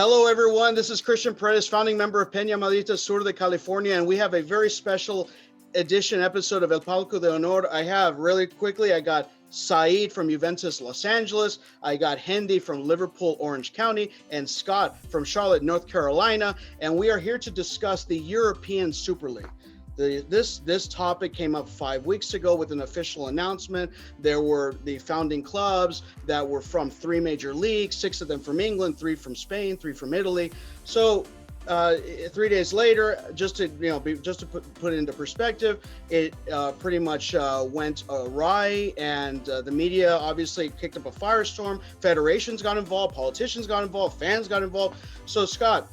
Hello, everyone. This is Christian Paredes, founding member of Peña Madrita Sur de California, and we have a very special edition episode of El Palco de Honor. I got Saeed from Juventus, Los Angeles. I got Hendy from Liverpool, Orange County, and Scott from Charlotte, North Carolina. And we are here to discuss the European Super League. This topic came up 5 weeks ago with an official announcement. There were the founding clubs that were from 3 major leagues, 6 of them from England, 3 from Spain, 3 from Italy. So 3 days later, just to put it into perspective, it pretty much went awry, and the media obviously kicked up a firestorm. Federations got involved, politicians got involved, fans got involved. So Scott,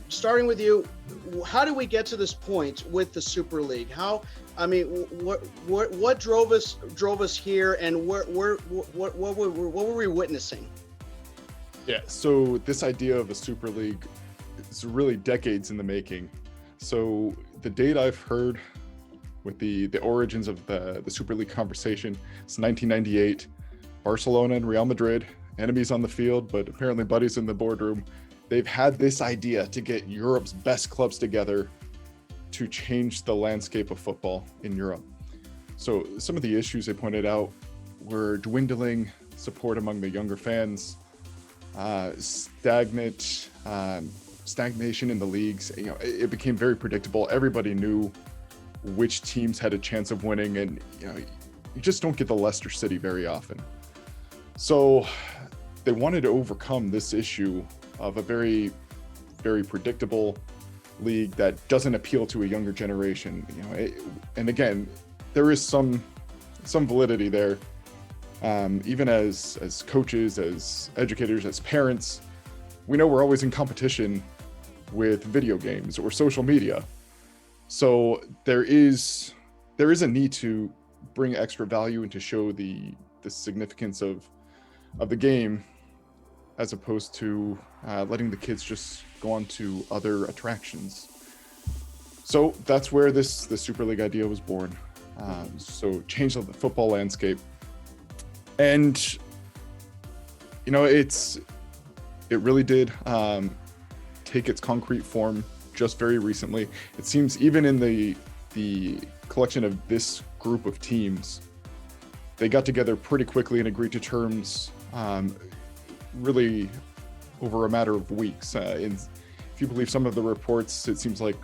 starting with you, how did we get to this point with the Super League? What drove us here, and what were we witnessing? Yeah, so this idea of a Super League is really decades in the making. So the date I've heard with the origins of the Super League conversation is 1998. Barcelona and Real Madrid, enemies on the field, but apparently buddies in the boardroom. They've had this idea to get Europe's best clubs together to change the landscape of football in Europe. So some of the issues they pointed out were dwindling support among the younger fans, stagnation in the leagues. It became very predictable. Everybody knew which teams had a chance of winning, and you just don't get the Leicester City very often. So they wanted to overcome this issue of a very, very predictable league that doesn't appeal to a younger generation. And again, there is some validity there. Even as coaches, as educators, as parents, we know we're always in competition with video games or social media. So there is a need to bring extra value and to show the significance of the game, as opposed to letting the kids just go on to other attractions. So that's where the Super League idea was born. So change the football landscape. And, it really did take its concrete form just very recently. It seems even in the collection of this group of teams, they got together pretty quickly and agreed to terms really over a matter of weeks. If you believe some of the reports, it seems like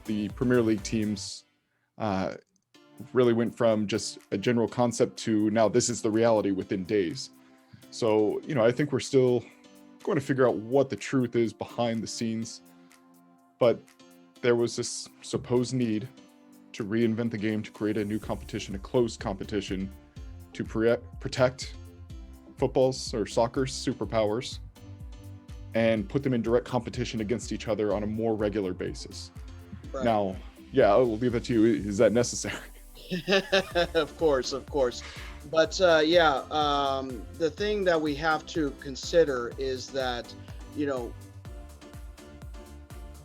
the Premier League teams really went from just a general concept to now this is the reality within days. So, I think we're still going to figure out what the truth is behind the scenes, but there was this supposed need to reinvent the game, to create a new competition, a closed competition, to protect football's or soccer's superpowers and put them in direct competition against each other on a more regular basis. Right. Now, I'll leave that to you. Is that necessary? Of course. But the thing that we have to consider is that,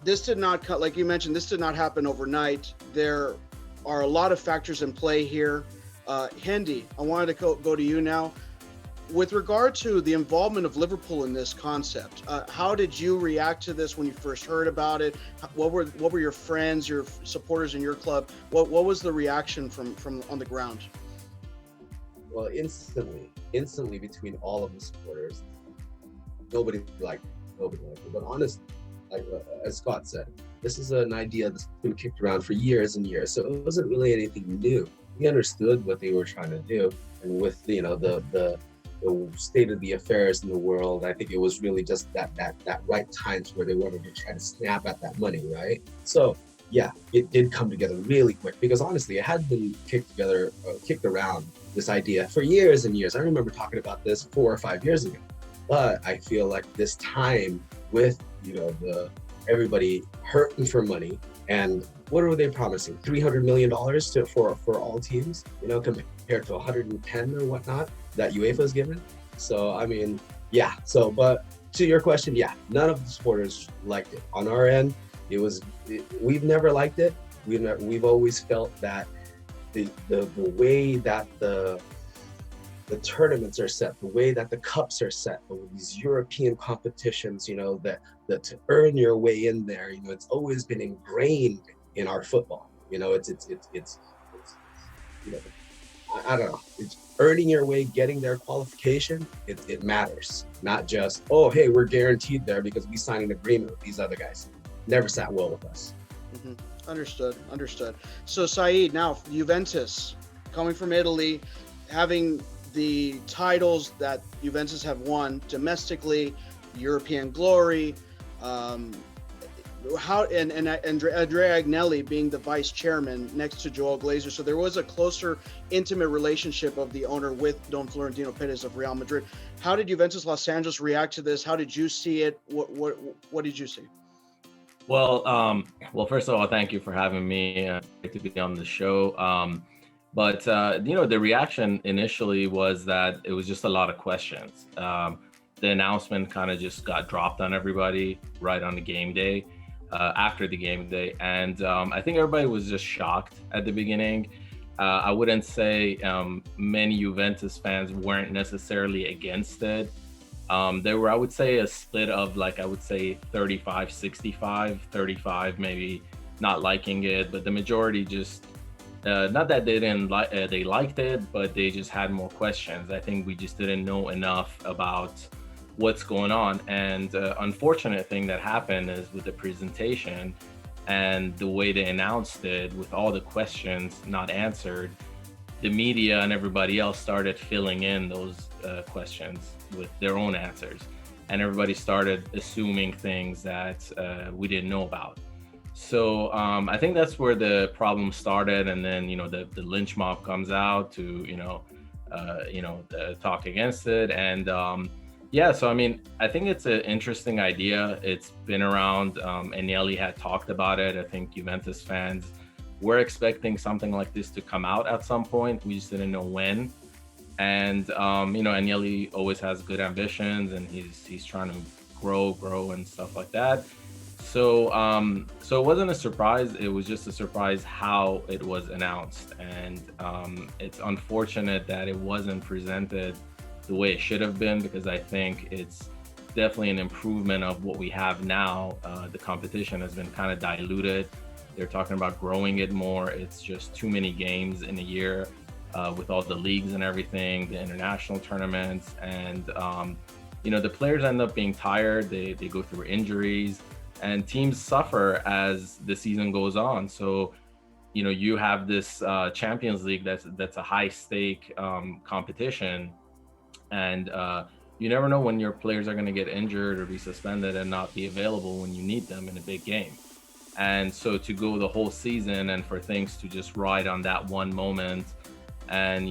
this did not cut, like you mentioned, this did not happen overnight. There are a lot of factors in play here. Hendy, I wanted to go to you now. With regard to the involvement of Liverpool in this concept, how did you react to this when you first heard about it? What were your friends, your supporters in your club? What was the reaction from on the ground? Well, instantly between all of the supporters, nobody liked it. But honestly, as Scott said, this is an idea that's been kicked around for years and years, so it wasn't really anything new. We understood what they were trying to do, and with the state of the affairs in the world, I think it was really just that right times where they wanted to try to snap at that money, right? So yeah, it did come together really quick, because honestly, it had been kicked around, this idea, for years and years. I remember talking about this 4 or 5 years ago, but I feel like this time with everybody hurting for money, and what were they promising? $300 million for all teams, compared to 110 or whatnot that UEFA is given. So but to your question, none of the supporters liked it. On our end, we've never liked it. We've always felt that the way that the tournaments are set, the way that the cups are set, these European competitions, that to earn your way in there, it's always been ingrained in our football. It's I don't know. It's earning your way, getting their qualification. It matters. Not just, oh, hey, we're guaranteed there because we signed an agreement with these other guys. Never sat well with us. Mm-hmm. Understood. So Saeed, now Juventus, coming from Italy, having the titles that Juventus have won domestically, European glory, and Andrea Agnelli being the vice chairman next to Joel Glazer. So there was a closer, intimate relationship of the owner with Don Florentino Perez of Real Madrid. How did Juventus Los Angeles react to this? How did you see it? What did you see? Well, first of all, thank you for having me. Great to be on the show. But the reaction initially was that it was just a lot of questions. The announcement kind of just got dropped on everybody right on the game day, after the game day. And I think everybody was just shocked at the beginning. I wouldn't say many Juventus fans weren't necessarily against it. There were, I would say, a split of 35, 65, 35 maybe not liking it, but the majority just, not that they didn't like, they liked it, but they just had more questions. I think we just didn't know enough about what's going on. And unfortunate thing that happened is with the presentation and the way they announced it, with all the questions not answered, the media and everybody else started filling in those questions with their own answers. And everybody started assuming things that we didn't know about. So I think that's where the problem started. And then, the lynch mob comes out to, talk against it. And so, I think it's an interesting idea. It's been around. Agnelli had talked about it. I think Juventus fans were expecting something like this to come out at some point. We just didn't know when. And, Agnelli always has good ambitions, and he's trying to grow and stuff like that. So it wasn't a surprise. It was just a surprise how it was announced. And it's unfortunate that it wasn't presented the way it should have been, because I think it's definitely an improvement of what we have now. The competition has been kind of diluted. They're talking about growing it more. It's just too many games in a year with all the leagues and everything, the international tournaments. And, the players end up being tired. They go through injuries, and teams suffer as the season goes on. So, you have this Champions League that's a high stake competition. And you never know when your players are going to get injured or be suspended and not be available when you need them in a big game. And so to go the whole season and for things to just ride on that one moment, and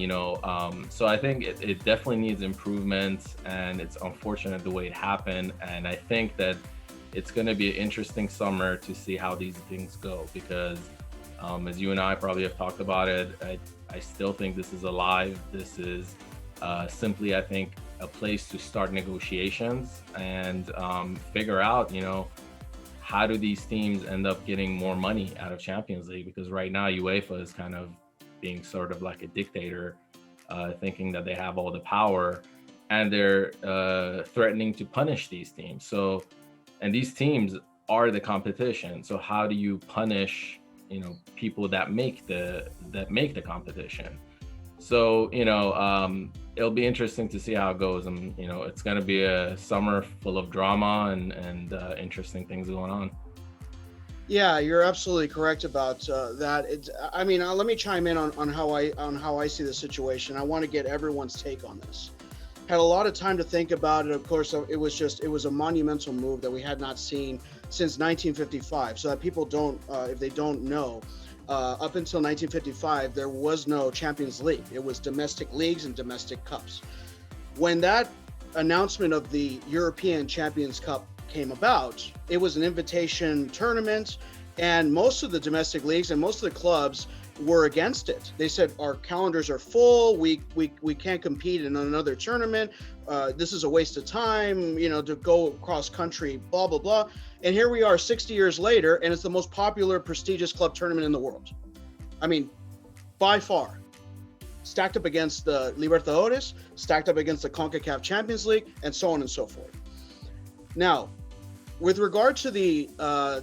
so I think it definitely needs improvement, and it's unfortunate the way it happened. And I think that it's going to be an interesting summer to see how these things go, because as you and I probably have talked about it, I still think this is alive. This is simply, I think, a place to start negotiations and figure out, how do these teams end up getting more money out of Champions League? Because right now UEFA is kind of being sort of like a dictator, thinking that they have all the power, and they're threatening to punish these teams. So, and these teams are the competition. So how do you punish, people that make the competition? So, it'll be interesting to see how it goes. And, it's going to be a summer full of drama and interesting things going on. Yeah, you're absolutely correct about that. Let me chime in on how I see the situation. I want to get everyone's take on this. Had a lot of time to think about it. Of course, it was a monumental move that we had not seen since 1955. So that people don't, if they don't know, up until 1955, there was no Champions League. It was domestic leagues and domestic cups. When that announcement of the European Champions Cup came about, it was an invitation tournament, and most of the domestic leagues and most of the clubs were against it. They said, our calendars are full. We can't compete in another tournament. This is a waste of time, to go cross country, blah, blah, blah. And here we are 60 years later, and it's the most popular, prestigious club tournament in the world. By far. stacked up against the Libertadores, stacked up against the CONCACAF Champions League, and so on and so forth. Now, with regard to the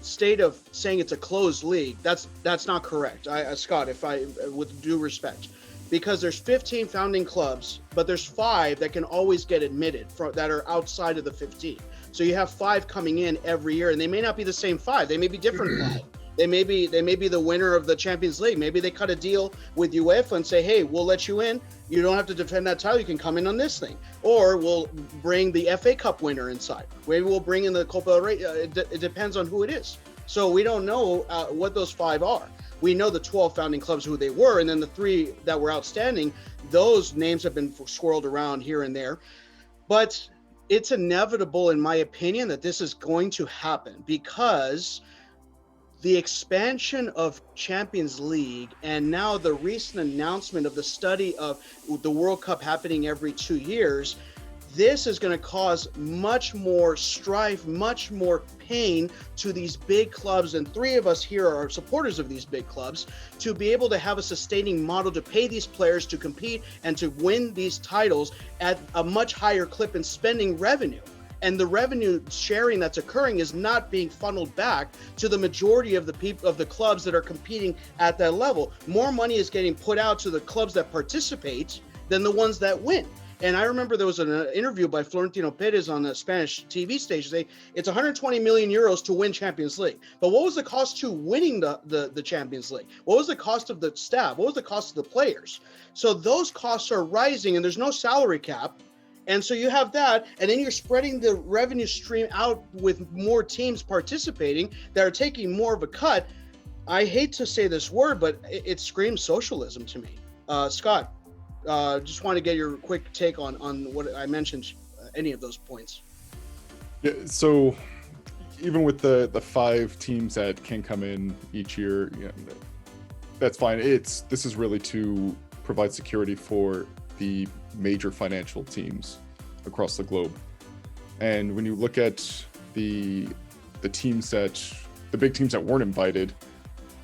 state of saying it's a closed league, that's not correct, Scott, with due respect, because there's 15 founding clubs, but there's 5 that can always get admitted that are outside of the 15. So you have 5 coming in every year, and they may not be the same 5. They may be different 5. They may be the winner of the Champions League. Maybe they cut a deal with UEFA and say, hey, we'll let you in. You don't have to defend that title. You can come in on this thing. Or we'll bring the FA Cup winner inside. Maybe we'll bring in the Copa del Rey. It depends on who it is. So we don't know what those 5 are. We know the 12 founding clubs, who they were, and then the 3 that were outstanding, those names have been swirled around here and there. But it's inevitable, in my opinion, that this is going to happen, because the expansion of Champions League and now the recent announcement of the study of the World Cup happening every 2 years, this is going to cause much more strife, much more pain to these big clubs. And 3 of us here are supporters of these big clubs, to be able to have a sustaining model to pay these players to compete and to win these titles at a much higher clip in spending revenue. And the revenue sharing that's occurring is not being funneled back to the majority of the clubs that are competing at that level. More money is getting put out to the clubs that participate than the ones that win. And I remember there was an interview by Florentino Perez on a Spanish TV station saying it's 120 million euros to win Champions League. But what was the cost to winning the Champions League? What was the cost of the staff? What was the cost of the players? So those costs are rising, and there's no salary cap. And so you have that, and then you're spreading the revenue stream out with more teams participating that are taking more of a cut. I hate to say this word, but it screams socialism to me. Scott, just want to get your quick take on what I mentioned, any of those points. Yeah, so even with the 5 teams that can come in each year, that's fine. This is really to provide security for the major financial teams across the globe. And when you look at the big teams that weren't invited,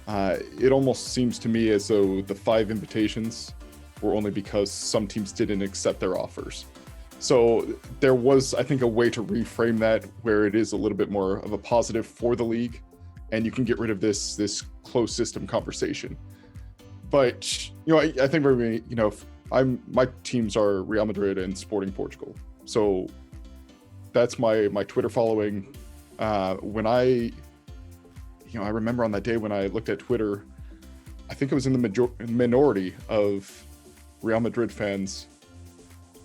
it almost seems to me as though the 5 invitations were only because some teams didn't accept their offers. So there was, I think, a way to reframe that where it is a little bit more of a positive for the league, and you can get rid of this closed system conversation. But I think for me, my teams are Real Madrid and Sporting Portugal. So that's my Twitter following. When I remember on that day when I looked at Twitter, I think it was in the minority of Real Madrid fans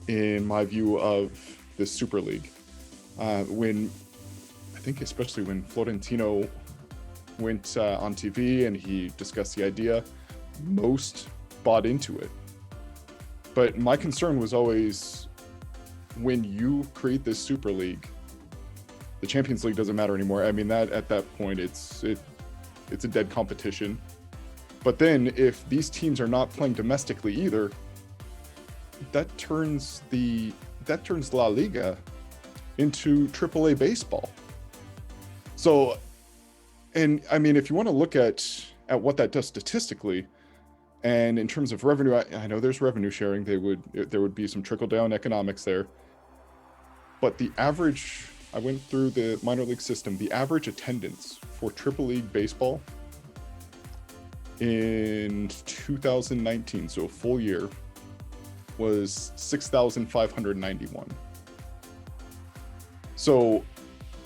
in my view of this Super League. Especially when Florentino went on TV and he discussed the idea, most bought into it. But my concern was always, when you create this Super League, the Champions League doesn't matter anymore. I mean, that at that point, it's a dead competition. But then if these teams are not playing domestically either, that turns La Liga into AAA baseball. So, and I mean, if you want to look at what that does statistically, and in terms of revenue, I know there's revenue sharing. There would be some trickle down economics there. But the average, I went through the minor league system, the average attendance for Triple League baseball in 2019, so a full year, was 6,591. So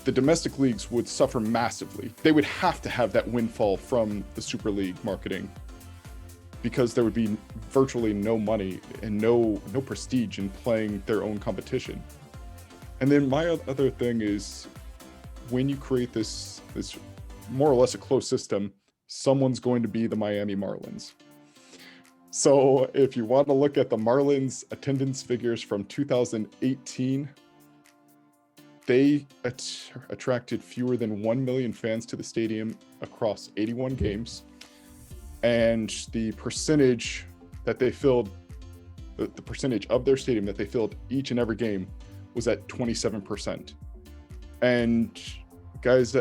the domestic leagues would suffer massively. They would have to have that windfall from the Super League marketing, because there would be virtually no money and no prestige in playing their own competition. And then my other thing is, when you create this more or less a closed system, someone's going to be the Miami Marlins. So if you want to look at the Marlins attendance figures from 2018, they attracted fewer than 1 million fans to the stadium across 81 games. And the percentage that they filled, the percentage of their stadium that they filled each and every game was at 27%. And guys,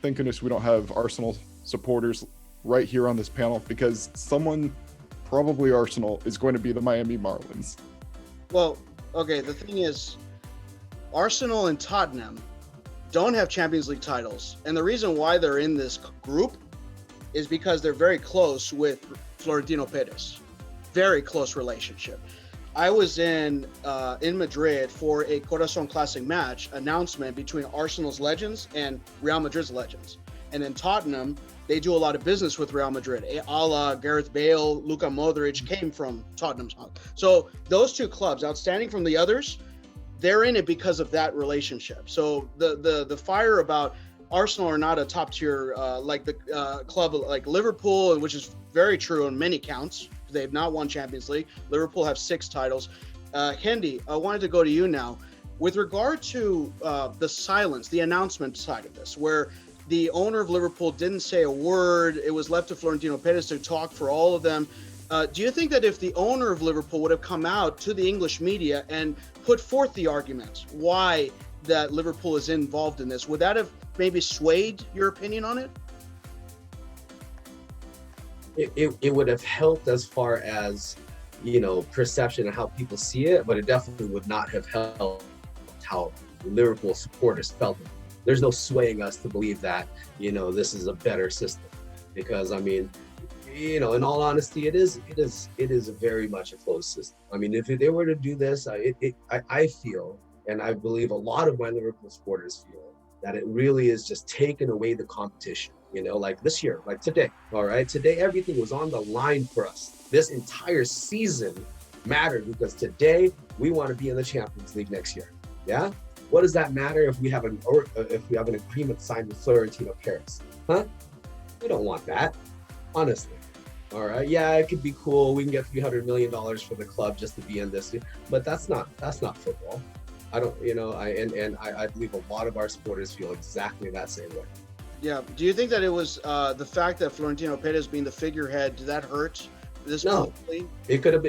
thank goodness we don't have Arsenal supporters right here on this panel, because someone probably Arsenal, is going to be the Miami Marlins. Well, okay, the thing is, Arsenal and Tottenham don't have Champions League titles. And the reason why they're in this group is because they're very close with Florentino Perez. Very close relationship. I was in Madrid for a Corazon Classic match announcement between Arsenal's legends and Real Madrid's legends. And in Tottenham, they do a lot of business with Real Madrid. A la Gareth Bale, Luka Modric came from Tottenham's. So those two clubs, outstanding from the others, they're in it because of that relationship. So the fire about Arsenal are not a top tier like the club like Liverpool, which is very true on many counts. They've not won Champions League. Liverpool have 6 titles. Hendy, I wanted to go to you now. With regard to the silence, the announcement side of this, where the owner of Liverpool didn't say a word, it was left to Florentino Perez to talk for all of them. Do you think that if the owner of Liverpool would have come out to the English media and put forth the arguments why that Liverpool is involved in this, would that have maybe swayed your opinion on it? It would have helped as far as, you know, perception and how people see it, but it definitely would not have helped how Liverpool supporters felt it. There's no swaying us to believe that, you know, this is a better system, because I mean, you know, in all honesty, it is very much a closed system. I mean, if they were to do this, I feel, and I believe a lot of my Liverpool supporters feel, that it really is just taking away the competition. You know, like this year, like today, all right? Today, everything was on the line for us. This entire season mattered because today we want to be in the Champions League next year. Yeah? What does that matter if we have an agreement signed with Florentino Perez? Huh? We don't want that, honestly. All right? Yeah, it could be cool. We can get $300 million for the club just to be in this, but that's not football. I don't, you know, I believe a lot of our supporters feel exactly that same way. Yeah. Do you think that it was the fact that Florentino Perez being the figurehead, did that hurt this? No, completely? It could have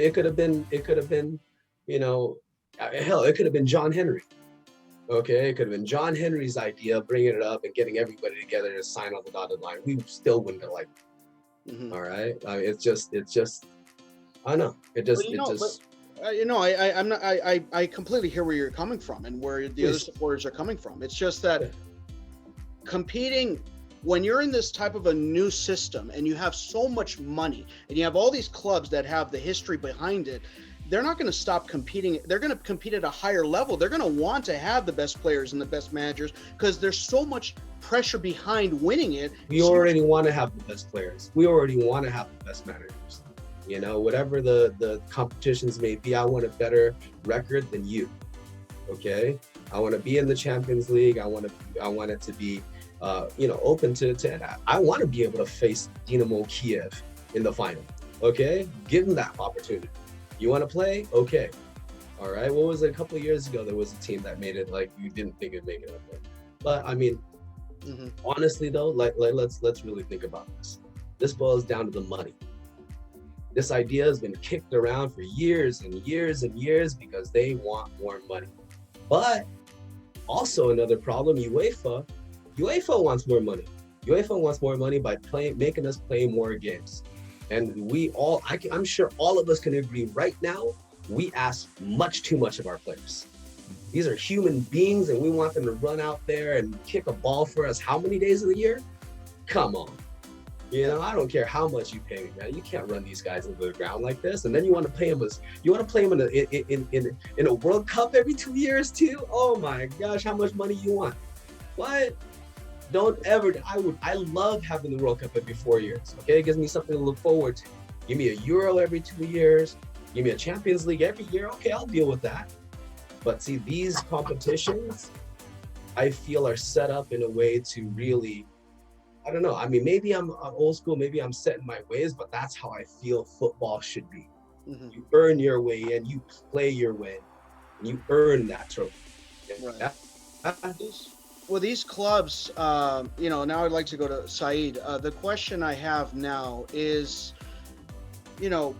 been, you know, hell, it could have been John Henry. Okay, it could have been John Henry's idea, bringing it up and getting everybody together to sign on the dotted line. We still wouldn't have liked it. Mm-hmm. All right, it's just, I don't know. I completely hear where you're coming from and where the other supporters are coming from. It's just that competing, when you're in this type of a new system and you have so much money and you have all these clubs that have the history behind it, they're not going to stop competing. They're going to compete at a higher level. They're going to want to have the best players and the best managers because there's so much pressure behind winning it. We already want to have the best players. We already want to have the best managers. You know, whatever the competitions may be, I want a better record than you. Okay, I want to be in the Champions League. I want it to be, open to. I want to be able to face Dynamo Kiev in the final. Okay, give them that opportunity. You want to play? Okay, all right. What was it? A couple of years ago, there was a team that made it like you didn't think it'd make it up there. But I mean, honestly though, let's really think about this. This boils down to the money. This idea has been kicked around for years and years and years because they want more money. But also another problem, UEFA wants more money. UEFA wants more money by making us play more games. And I'm sure all of us can agree right now, we ask much too much of our players. These are human beings and we want them to run out there and kick a ball for us how many days of the year? Come on. You know, I don't care how much you pay me, man. You can't run these guys into the ground like this. And then you want to play them in a World Cup every 2 years too? Oh my gosh, how much money you want? What? Don't ever. I love having the World Cup every 4 years. Okay, it gives me something to look forward to. Give me a Euro every 2 years. Give me a Champions League every year. Okay, I'll deal with that. But see, these competitions, I feel are set up in a way to really, I don't know. I mean, maybe I'm old school, maybe I'm set in my ways, but that's how I feel football should be. Mm-hmm. You earn your way in, you play your way, and you earn that trophy. Right. Well, these clubs, now I'd like to go to Saeed. The question I have now is, the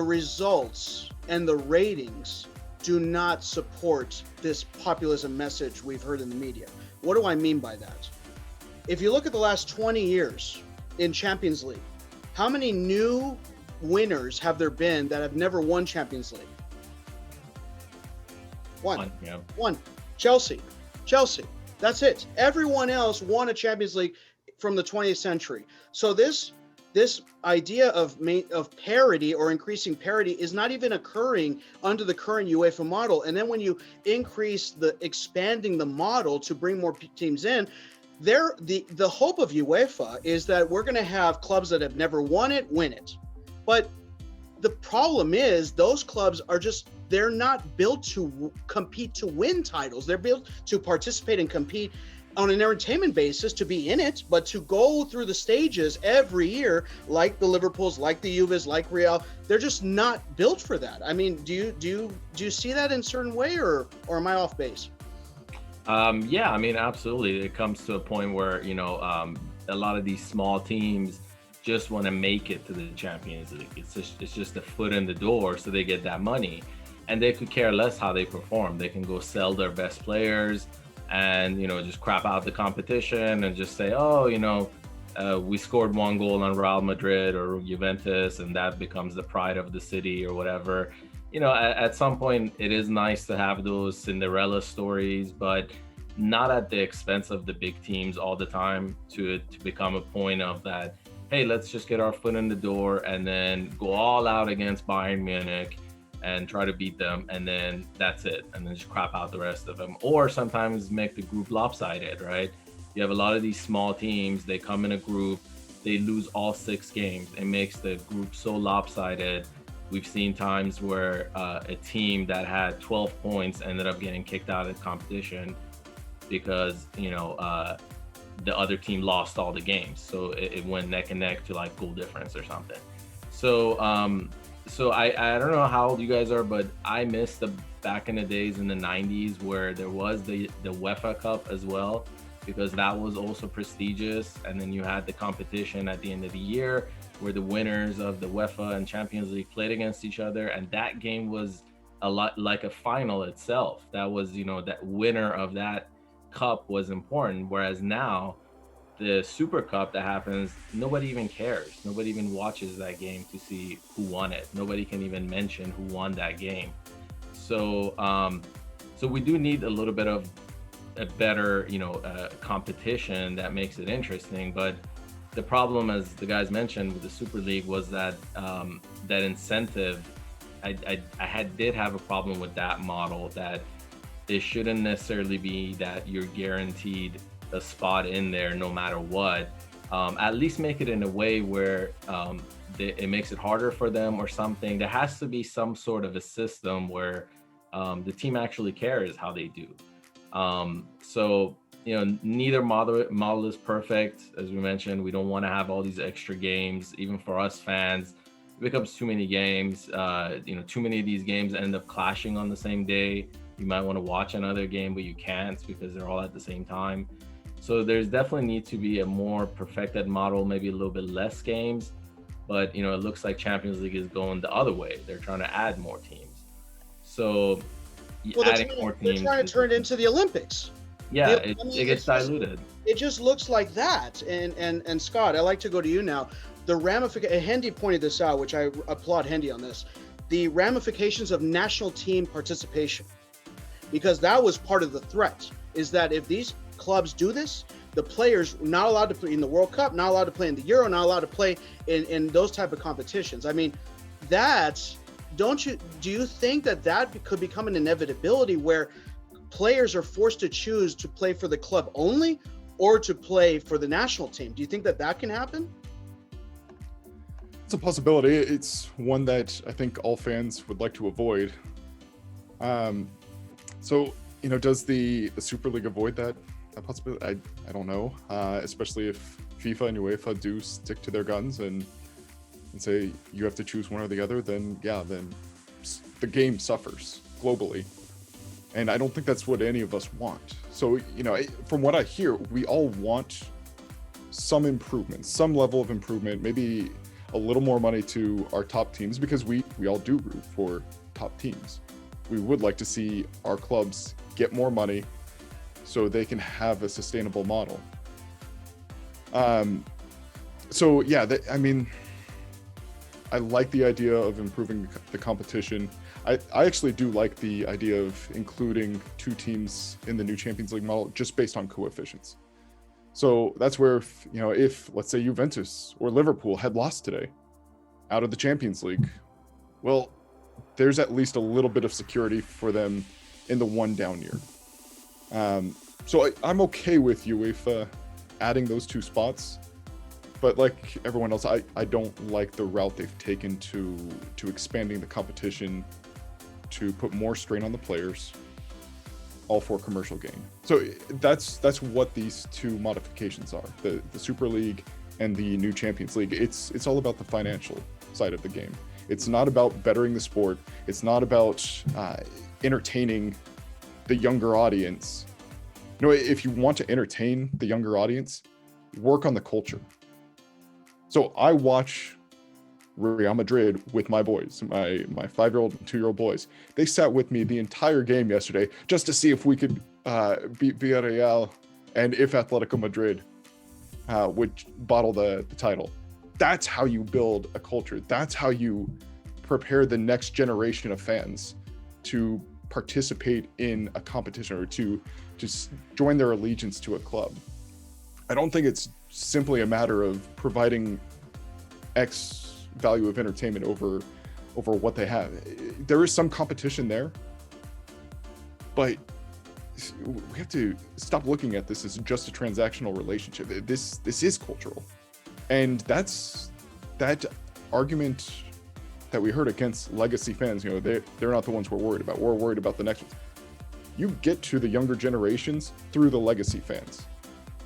results and the ratings do not support this populism message we've heard in the media. What do I mean by that? If you look at the last 20 years in Champions League, how many new winners have there been that have never won Champions League? One. Yeah. One. Chelsea. That's it. Everyone else won a Champions League from the 20th century. So this idea of parity or increasing parity is not even occurring under the current UEFA model. And then when you increase expanding the model to bring more teams in, the hope of UEFA is that we're going to have clubs that have never won it win it. But the problem is those clubs are they're not built to compete to win titles. They're built to participate and compete on an entertainment basis, to be in it, but to go through the stages every year, like the Liverpools, like the Juves, like Real, they're just not built for that. I mean, do you see that in a certain way, or am I off base? Yeah, I mean, absolutely. It comes to a point where, a lot of these small teams just want to make it to the Champions League. It's just a foot in the door, so they get that money, and they could care less how they perform. They can go sell their best players and just crap out the competition and just say, we scored 1 goal on Real Madrid or Juventus, and that becomes the pride of the city or whatever. At some point it is nice to have those Cinderella stories, but not at the expense of the big teams all the time, to become a point of that, hey, let's just get our foot in the door and then go all out against Bayern Munich and try to beat them, and then that's it, and then just crap out the rest of them. Or sometimes make the group lopsided, right? You have a lot of these small teams, they come in a group, they lose all 6 games. It makes the group so lopsided. We've seen times where a team that had 12 points ended up getting kicked out of the competition because the other team lost all the games, so it went neck and neck to like goal difference or something. So I don't know how old you guys are, but I miss the back in the days in the 90s where there was the UEFA Cup as well, because that was also prestigious. And then you had the competition at the end of the year where the winners of the UEFA and Champions League played against each other. And that game was a lot like a final itself. That was, that winner of that cup was important. Whereas now, the Super Cup that happens, nobody even cares. Nobody even watches that game to see who won it. Nobody can even mention who won that game. So we do need a little bit of a better, competition that makes it interesting. But the problem, as the guys mentioned with the Super League, was that that incentive. I did have a problem with that model, that it shouldn't necessarily be that you're guaranteed a spot in there no matter what. At least make it in a way where it makes it harder for them or something. There has to be some sort of a system where the team actually cares how they do. So neither model is perfect. As we mentioned, we don't want to have all these extra games. Even for us fans, it becomes too many games. Too many of these games end up clashing on the same day. You might want to watch another game, but you can't because they're all at the same time. So there's definitely need to be a more perfected model, maybe a little bit less games, but it looks like Champions League is going the other way. They're trying to add more teams. So adding more teams. They're trying to turn it into the Olympics. Yeah, it gets diluted. It just looks like that. And Scott, I'd like to go to you now. The ramification, Hendy pointed this out, which I applaud Hendy on this, the ramifications of national team participation, because that was part of the threat, is that if these clubs do this, the players not allowed to play in the World Cup, not allowed to play in the Euro, not allowed to play in those type of competitions. I mean, do you think that could become an inevitability where players are forced to choose to play for the club only or to play for the national team? Do you think that can happen? It's a possibility. It's one that I think all fans would like to avoid. So, does the Super League avoid that possibility? I don't know. Especially if FIFA and UEFA do stick to their guns and say you have to choose one or the other, then the game suffers globally. And I don't think that's what any of us want. So, from what I hear, we all want some improvement, some level of improvement, maybe a little more money to our top teams, because we all do root for top teams. We would like to see our clubs get more money so they can have a sustainable model. I like the idea of improving the competition. I actually do like the idea of including 2 teams in the new Champions League model just based on coefficients. So that's where, if let's say Juventus or Liverpool had lost today out of the Champions League, well, there's at least a little bit of security for them in the one down year. So I'm okay with UEFA adding those 2 spots, but like everyone else, I don't like the route they've taken to expanding the competition to put more strain on the players, all for commercial gain. So that's what these 2 modifications are: the Super League and the new Champions League. It's all about the financial side of the game. It's not about bettering the sport. It's not about entertaining the younger audience. If you want to entertain the younger audience, work on the culture. So I watch Real Madrid with my boys, my 5-year-old and 2-year-old boys. They sat with me the entire game yesterday just to see if we could beat Villarreal and if Atletico Madrid would bottle the title. That's how you build a culture. That's how you prepare the next generation of fans to participate in a competition or to just join their allegiance to a club. I don't think it's simply a matter of providing X value of entertainment over what they have. There is some competition there, but we have to stop looking at this as just a transactional relationship. This is cultural. And that argument that we heard against legacy fans, they're not the ones we're worried about. We're worried about the next ones. You get to the younger generations through the legacy fans.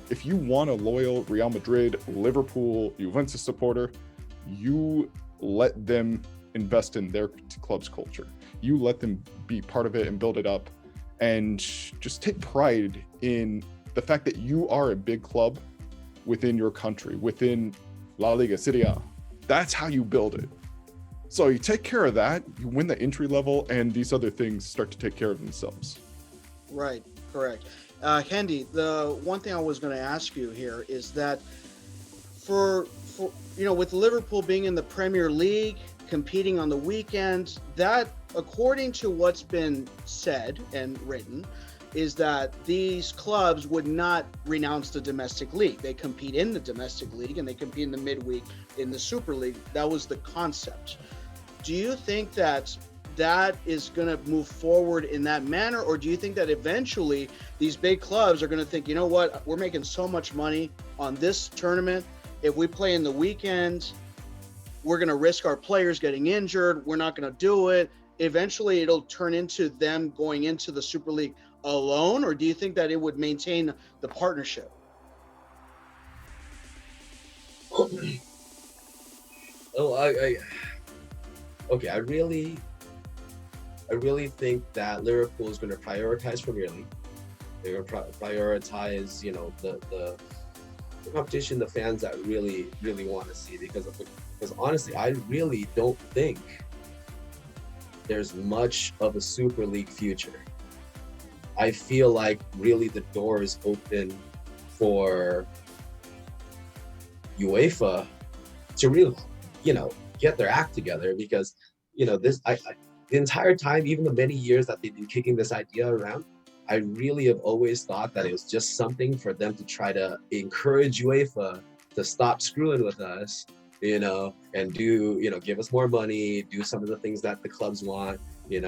If you want a loyal Real Madrid, Liverpool, Juventus supporter, you let them invest in their club's culture. You let them be part of it and build it up, and just take pride in the fact that you are a big club within your country, within La Liga, Serie A. That's how you build it. So you take care of that, you win the entry level, and these other things start to take care of themselves. Right, correct. Hendy, the one thing I was going to ask you here is that for with Liverpool being in the Premier League, competing on the weekend, that, according to what's been said and written, is that these clubs would not renounce the domestic league. They compete in the domestic league and they compete in the midweek in the Super League. That was the concept. Do you think that is going to move forward in that manner, or do you think that eventually these big clubs are going to think, we're making so much money on this tournament, if we play in the weekend, we're going to risk our players getting injured, we're not going to do it? Eventually it'll turn into them going into the Super League alone, or do you think that it would maintain the partnership? I really think that Liverpool is going to prioritize Premier League. They're going to prioritize, the competition, the fans that really, really want to see. Because honestly, I really don't think there's much of a Super League future. I feel like really the door is open for UEFA to really, get their act together, because, the entire time, even the many years that they've been kicking this idea around, I really have always thought that it was just something for them to try to encourage UEFA to stop screwing with us, and do, give us more money, do some of the things that the clubs want, and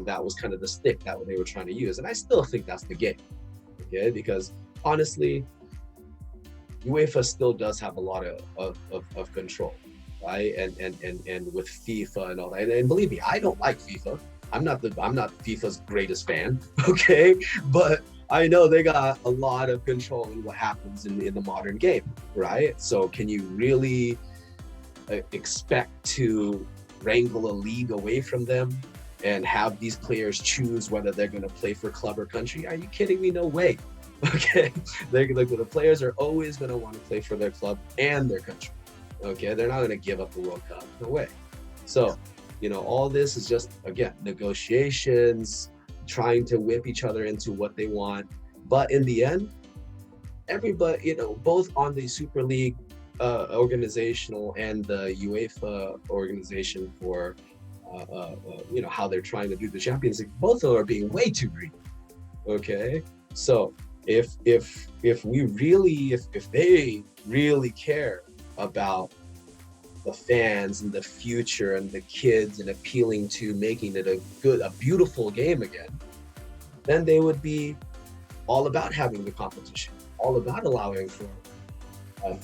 that was kind of the stick that they were trying to use. And I still think that's the game, okay? Because honestly, UEFA still does have a lot of control, right? And with FIFA and all that. And believe me, I don't like FIFA. I'm not FIFA's greatest fan, okay? But I know they got a lot of control in what happens in the modern game, right? So can you really expect to wrangle a league away from them and have these players choose whether they're going to play for club or country? Are you kidding me? No way. Okay, the players are always going to want to play for their club and their country. Okay, they're not going to give up the World Cup. No way. So, all this is just, again, negotiations, trying to whip each other into what they want. But in the end, everybody, both on the Super League organizational and the UEFA organization for how they're trying to do the Champions League, both of them are being way too greedy. Okay, so if they really care about the fans and the future and the kids and appealing to making it a beautiful game again, then they would be all about having the competition, all about allowing for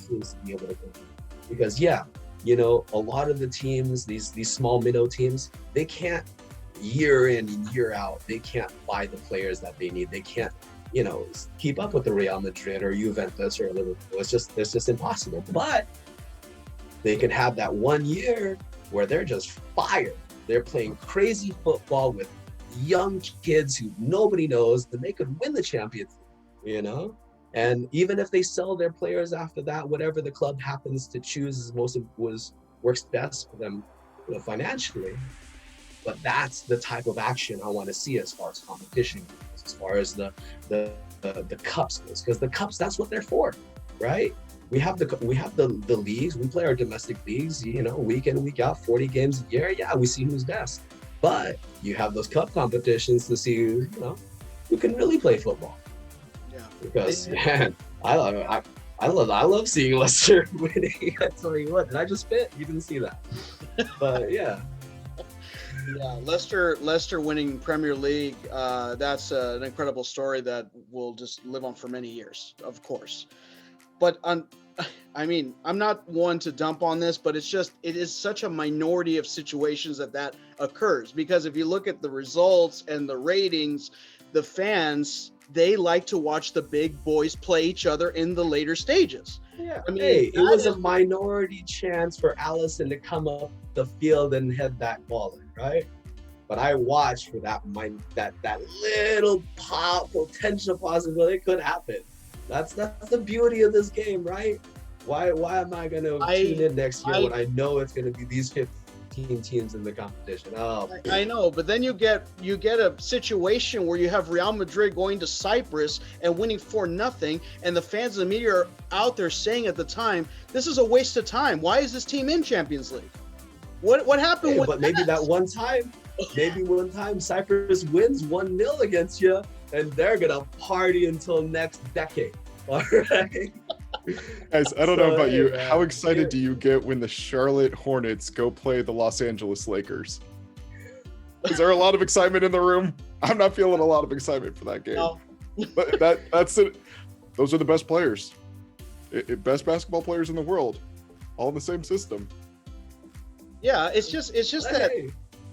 teams to be able to compete. Because a lot of the teams, these small minnow teams, they can't year in and year out, they can't buy the players that they need. They can't, keep up with the Real Madrid or Juventus or Liverpool. It's just impossible. But they can have that 1 year where they're just fired. They're playing crazy football with young kids who nobody knows, then they could win the Champions League, And even if they sell their players after that, whatever the club happens to choose works best for them, financially. But that's the type of action I want to see as far as competition goes, as far as the cups goes, because the cups, that's what they're for, right? We have the leagues. We play our domestic leagues, week in, week out, 40 games a year. Yeah, we see who's best. But you have those cup competitions to see who can really play football. Yeah. Because man, I love seeing Leicester winning. I tell you what, did I just spit? You didn't see that. But yeah. Yeah, Leicester winning Premier League. That's an incredible story that will just live on for many years, of course. But I'm not one to dump on this, but it is such a minority of situations that occurs, because if you look at the results and the ratings, the fans, they like to watch the big boys play each other in the later stages. Yeah, it was a minority chance for Allison to come up the field and head that ball in, right? But I watched for that little potential possibility. It could happen. That's the beauty of this game, right? Why am I going to tune in next year when I know it's going to be these 15 teams in the competition? Oh, I know, but then you get a situation where you have Real Madrid going to Cyprus and winning 4-0, and the fans and the media are out there saying at the time, this is a waste of time. Why is this team in Champions League? What happened with but maybe that one time Cyprus wins 1-0 against you, and they're gonna party until next decade. All right. Guys, I don't know about you. How excited do you get when the Charlotte Hornets go play the Los Angeles Lakers? Is there a lot of excitement in the room? I'm not feeling a lot of excitement for that game. No. But that's it. Those are the best players. Best basketball players in the world. All in the same system. Yeah, it's just that.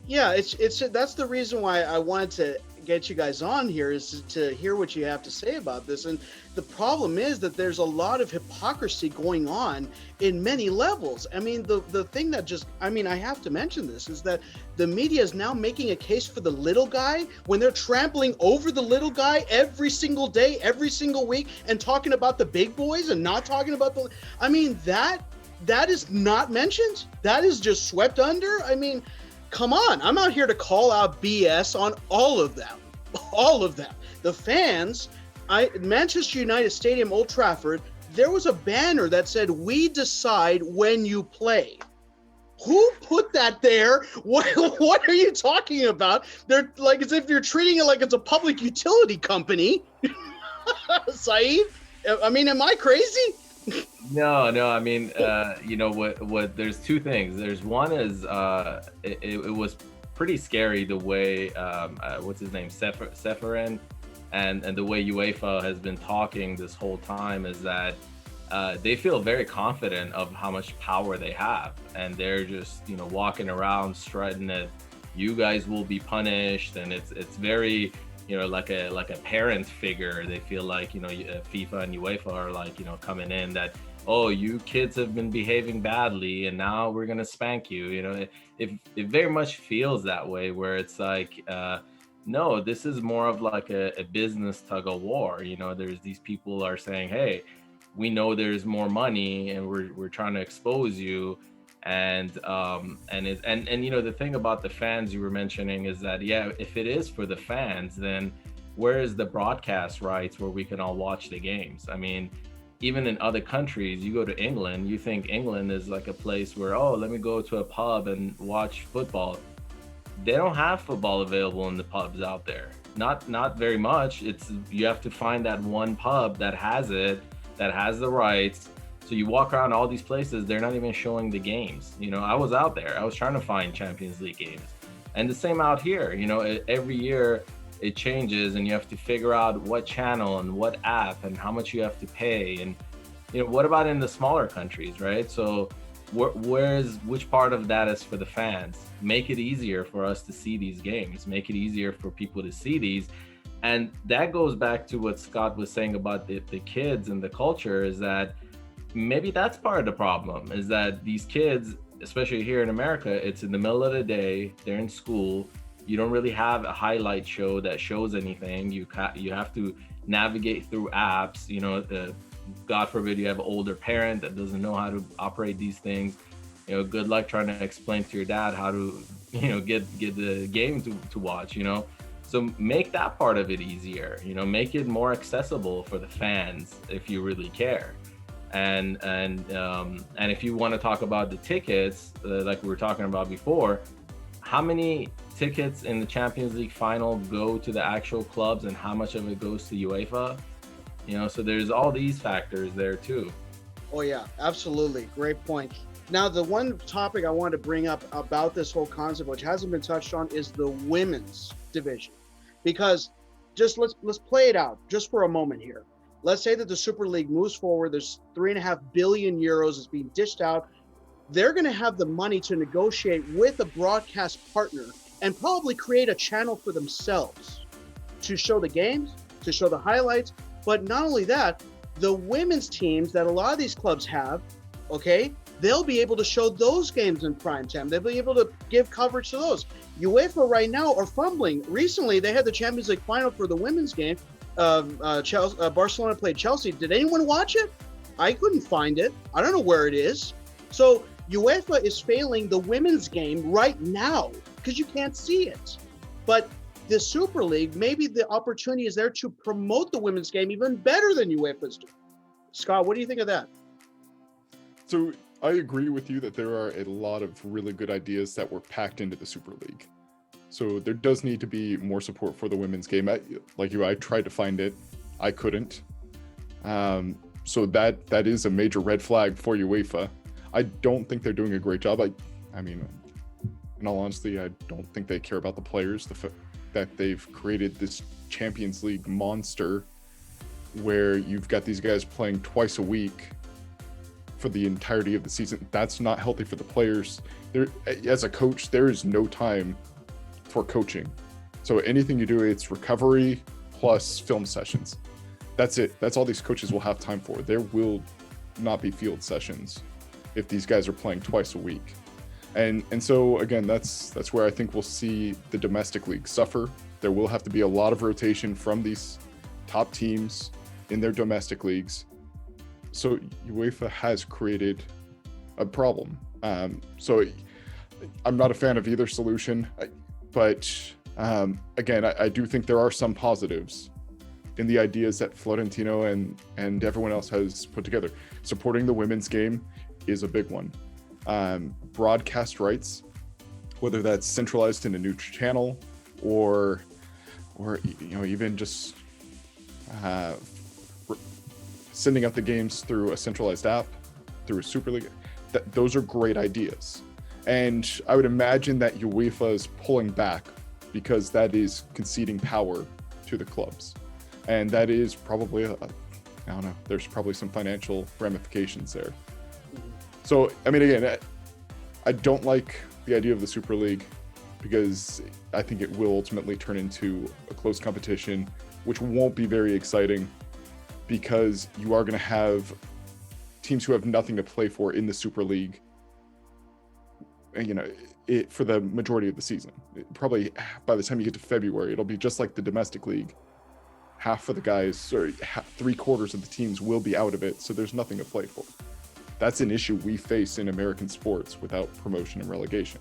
Yeah, it's that's the reason why I wanted to get you guys on here, is to hear what you have to say about this. And the problem is that there's a lot of hypocrisy going on in many levels. I mean, the thing that I have to mention this, is that the media is now making a case for the little guy when they're trampling over the little guy every single day, every single week, and talking about the big boys and not talking about that is not mentioned. That is just swept under. I mean, come on. I'm out here to call out BS on all of them. All of them. The fans, Manchester United Stadium, Old Trafford, there was a banner that said, "We decide when you play." Who put that there? What are you talking about? They're like, as if you're treating it like it's a public utility company. Saeed? I mean, am I crazy? No. I mean, what? There's two things. There's one is it was pretty scary the way what's his name, Seferin, and the way UEFA has been talking this whole time is that they feel very confident of how much power they have, and they're just walking around strutting that you guys will be punished, and it's very like a parent figure. They feel like FIFA and UEFA are like coming in that, oh, you kids have been behaving badly and now we're gonna spank you. It very much feels that way, where it's like no, this is more of like a business tug of war. There's these people are saying, hey, we know there's more money and we're trying to expose you. And the thing about the fans you were mentioning is that, yeah, if it is for the fans, then where is the broadcast rights where we can all watch the games? I mean, even in other countries, you go to England, you think England is like a place where, oh, let me go to a pub and watch football. They don't have football available in the pubs out there. Not very much. It's, you have to find that one pub that has it, that has the rights. So you walk around all these places, they're not even showing the games. You know, I was out there, I was trying to find Champions League games. And the same out here, you know, every year it changes and you have to figure out what channel and what app and how much you have to pay. And, you know, what about in the smaller countries, right? So which part of that is for the fans? Make it easier for us to see these games, make it easier for people to see these. And that goes back to what Scott was saying about the kids and the culture, is that maybe that's part of the problem, is that these kids, especially here in America, it's in the middle of the day, they're in school, you don't really have a highlight show that shows anything. You have to navigate through apps, you know, God forbid you have an older parent that doesn't know how to operate these things. You know, good luck trying to explain to your dad how to, you know, get the game to watch, you know. So make that part of it easier, you know, make it more accessible for the fans if you really care. And if you want to talk about the tickets, like we were talking about before, how many tickets in the Champions League final go to the actual clubs and how much of it goes to UEFA? You know, so there's all these factors there too. Oh yeah, absolutely. Great point. Now, the one topic I wanted to bring up about this whole concept, which hasn't been touched on, is the women's division. Because just let's play it out just for a moment here. Let's say that the Super League moves forward. There's 3.5 billion euros is being dished out. They're going to have the money to negotiate with a broadcast partner and probably create a channel for themselves to show the games, to show the highlights. But not only that, the women's teams that a lot of these clubs have, okay, they'll be able to show those games in prime time. They'll be able to give coverage to those. UEFA right now are fumbling. Recently, they had the Champions League final for the women's game. Barcelona played Chelsea. Did anyone watch it? I couldn't find it. I don't know where it is. So UEFA is failing the women's game right now because you can't see it. But the Super League, maybe the opportunity is there to promote the women's game even better than UEFA's doing. Scott, what do you think of that? So I agree with you that there are a lot of really good ideas that were packed into the Super League. So there does need to be more support for the women's game. I tried to find it. I couldn't. So that is a major red flag for UEFA. I don't think they're doing a great job. I mean, in all honesty, I don't think they care about the players. That they've created this Champions League monster where you've got these guys playing twice a week for the entirety of the season. That's not healthy for the players. As a coach, there is no time for coaching. So anything you do, it's recovery plus film sessions. That's it. That's all these coaches will have time for. There will not be field sessions if these guys are playing twice a week. And so again, that's where I think we'll see the domestic league suffer. There will have to be a lot of rotation from these top teams in their domestic leagues. So UEFA has created a problem. So I'm not a fan of either solution, but again, I do think there are some positives in the ideas that Florentino and everyone else has put together. Supporting the women's game is a big one. Broadcast rights, whether that's centralized in a new channel or even just sending out the games through a centralized app, through a Super League, those are great ideas. And I would imagine that UEFA is pulling back because that is conceding power to the clubs. And that is probably, I don't know, there's probably some financial ramifications there. So, I mean, again, I don't like the idea of the Super League because I think it will ultimately turn into a close competition, which won't be very exciting because you are going to have teams who have nothing to play for in the Super League, for the majority of the season. Probably by the time you get to February, it'll be just like the domestic league. Half of the guys, or 3/4 of the teams will be out of it, so there's nothing to play for. That's an issue we face in American sports without promotion and relegation.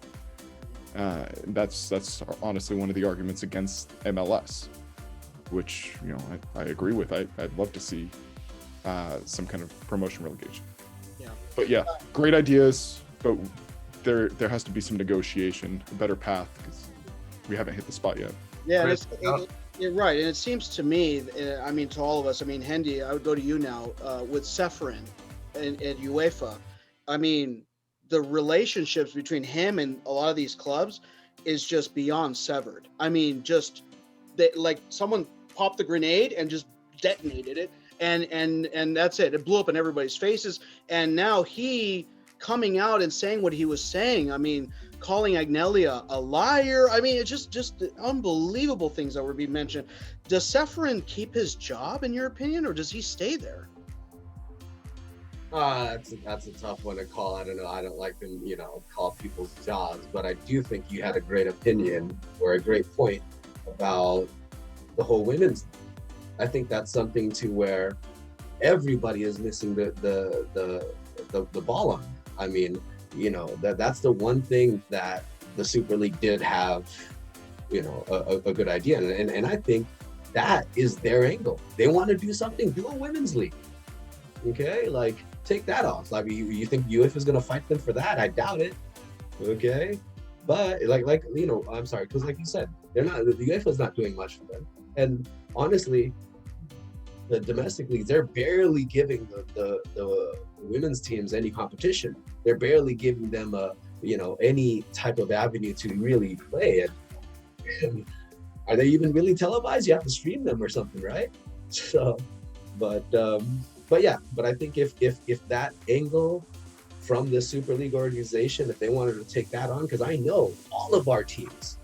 That's honestly one of the arguments against MLS, which I agree with. I'd love to see some kind of promotion relegation. Yeah. But yeah, great ideas, but there has to be some negotiation, a better path, because we haven't hit the spot yet. Yeah, and you're right. And it seems to me, I mean, to all of us, I mean, Hendy, I would go to you now with Seferin and UEFA. I mean, the relationships between him and a lot of these clubs is just beyond severed. I mean, just like someone popped the grenade and just detonated it, and that's it. It blew up in everybody's faces. And now he coming out and saying what he was saying. I mean, calling Agnelli a liar. I mean, it's just unbelievable things that were being mentioned. Does Seferin keep his job, in your opinion, or does he stay there? That's a tough one to call. I don't know. I don't like to, call people's jobs, but I do think you had a great opinion or a great point about the whole women's. I think that's something to where everybody is missing the ball on. I mean, that's the one thing that the Super League did have, a good idea. And I think that is their angle. They want to do something, do a women's league. Okay, like take that off. Like you think UEFA is going to fight them for that? I doubt it. Okay, but I'm sorry, because like you said, the UEFA is not doing much for them. And honestly, the domestic leagues, they're barely giving the women's teams any competition. They're barely giving them any type of avenue to really play. And are they even really televised? You have to stream them or something, right? So, but I think if that angle from the Super League organization, if they wanted to take that on, because I know all of our teams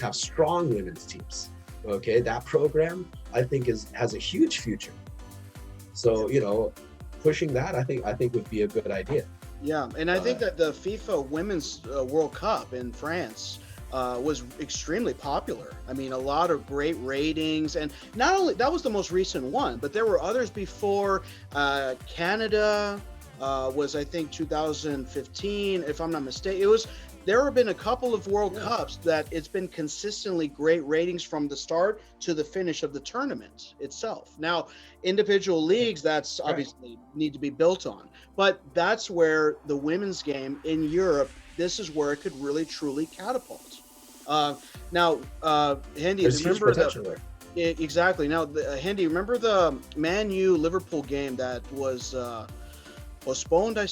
have strong women's teams. Okay, that program I think has a huge future. So pushing that I think would be a good idea. Yeah, and I think that the FIFA Women's World Cup in France was extremely popular. I mean, a lot of great ratings, and not only that was the most recent one, but there were others before. Canada was, I think, 2015, if I'm not mistaken. There have been a couple of World Cups that it's been consistently great ratings from the start to the finish of the tournament itself. Now, individual leagues, that's obviously need to be built on, but that's where the women's game in Europe, this is where it could really truly catapult. Now, Hendy, remember exactly. Now, Hendy, remember the Man U Liverpool game that was postponed? I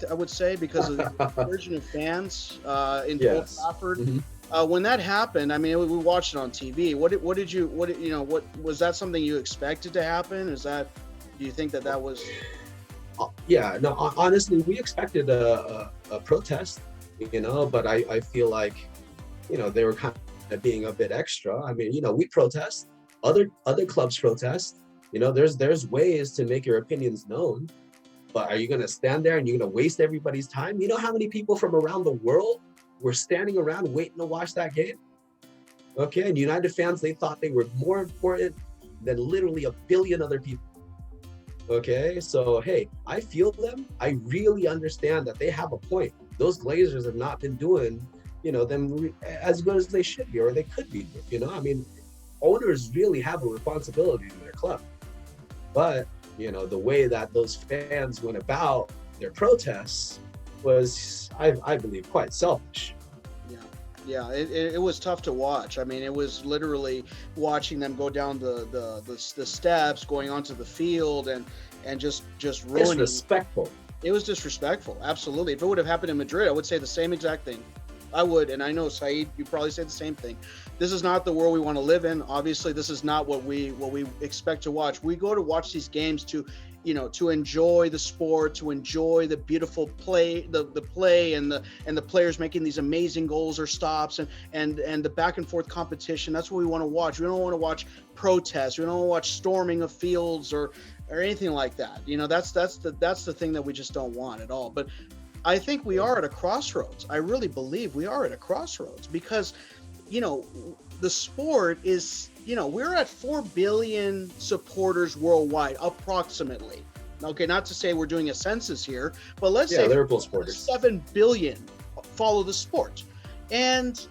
would say because of the surge of fans in Old Trafford. Mm-hmm. When that happened, I mean, we watched it on TV. What was that something you expected to happen? Do you think that was? Yeah, no. Honestly, we expected a protest, but I feel like, they were kind of being a bit extra. I mean, we protest. Other clubs protest. There's ways to make your opinions known. But are you going to stand there and you're going to waste everybody's time? You know how many people from around the world were standing around waiting to watch that game? Okay, and United fans, they thought they were more important than literally a billion other people. Okay, so hey, I feel them. I really understand that they have a point. Those Glazers have not been doing, them as good as they should be, or they could be. I mean, owners really have a responsibility to their club. But the way that those fans went about their protests was, I believe, quite selfish. Yeah, it was tough to watch. I mean, it was literally watching them go down the steps, going onto the field, and just ruining. Disrespectful. It was disrespectful, absolutely. If it would have happened in Madrid, I would say the same exact thing. I would, and I know, Saeed, you probably say the same thing. This is not the world we want to live in. Obviously, this is not what we expect to watch. We go to watch these games to enjoy the sport, to enjoy the beautiful play, the play, and the players making these amazing goals or stops, and the back and forth competition. That's what we want to watch. We don't want to watch protests. We don't want to watch storming of fields or anything like that. That's the thing that we just don't want at all. But I think we are at a crossroads. I really believe we are at a crossroads because, the sport is, we're at 4 billion supporters worldwide, approximately. Okay, not to say we're doing a census here, but let's say Liverpool supporters. 7 billion follow the sport. And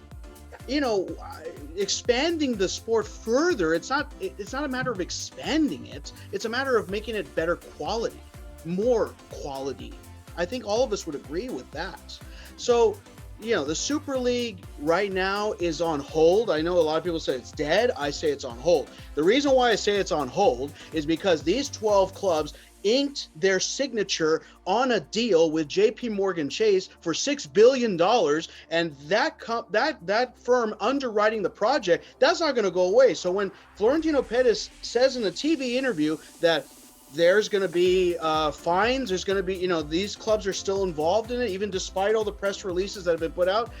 expanding the sport further. It's not a matter of expanding it. It's a matter of making it better quality, more quality. I think all of us would agree with that. So, the Super League right now is on hold. I know a lot of people say it's dead. I say it's on hold. The reason why I say it's on hold is because these 12 clubs inked their signature on a deal with JP Morgan Chase for $6 billion. And that firm underwriting the project, that's not going to go away. So when Florentino Perez says in a TV interview that there's going to be fines, there's going to be, these clubs are still involved in it, even despite all the press releases that have been put out,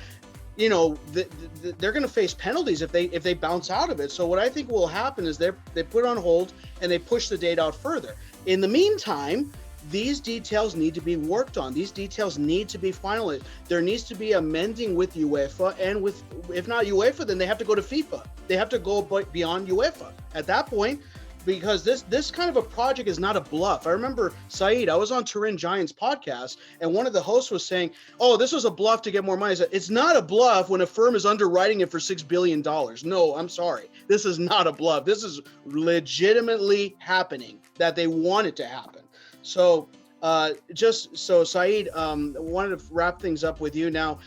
they're going to face penalties if they bounce out of it. So what I think will happen is they put it on hold and they push the date out further. In the meantime, these details need to be worked on. These details need to be finalized. There needs to be amending with UEFA, and with, if not UEFA, then they have to go to FIFA. They have to go beyond UEFA at that point, because this kind of a project is not a bluff. I remember, Saeed, I was on Turin Giants podcast, and one of the hosts was saying, oh, this was a bluff to get more money. I said, it's not a bluff when a firm is underwriting it for $6 billion. No, I'm sorry. This is not a bluff. This is legitimately happening, that they want it to happen. So Saeed, I wanted to wrap things up with you now.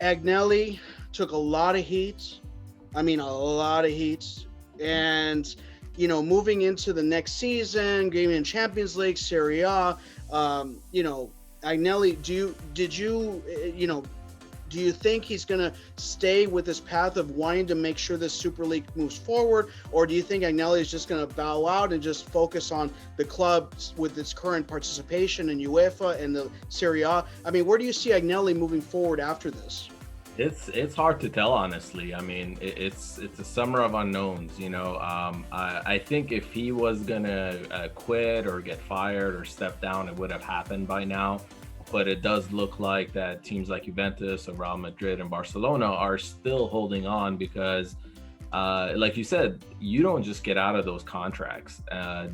Agnelli took a lot of heat. I mean, a lot of heat. And moving into the next season, game in Champions League, Serie A, Agnelli, do you think he's going to stay with this path of wanting to make sure this Super League moves forward? Or do you think Agnelli is just going to bow out and just focus on the club with its current participation in UEFA and the Serie A? I mean, where do you see Agnelli moving forward after this? It's hard to tell, honestly. I mean, it's a summer of unknowns. I think if he was gonna quit or get fired or step down, it would have happened by now. But it does look like that teams like Juventus, or Real Madrid, and Barcelona are still holding on because, like you said, you don't just get out of those contracts.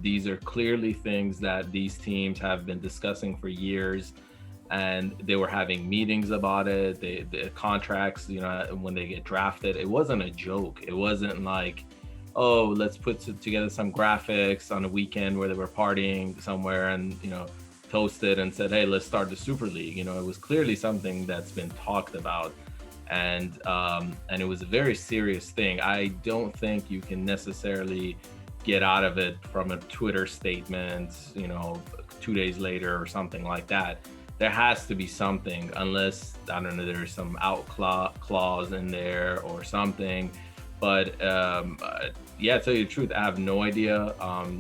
These are clearly things that these teams have been discussing for years. And they were having meetings about it. The contracts, when they get drafted, it wasn't a joke. It wasn't like, oh, let's put together some graphics on a weekend where they were partying somewhere and, toasted and said, hey, let's start the Super League. It was clearly something that's been talked about. And it was a very serious thing. I don't think you can necessarily get out of it from a Twitter statement, 2 days later or something like that. There has to be something, unless, I don't know, there's some out clause in there or something. But to tell you the truth, I have no idea.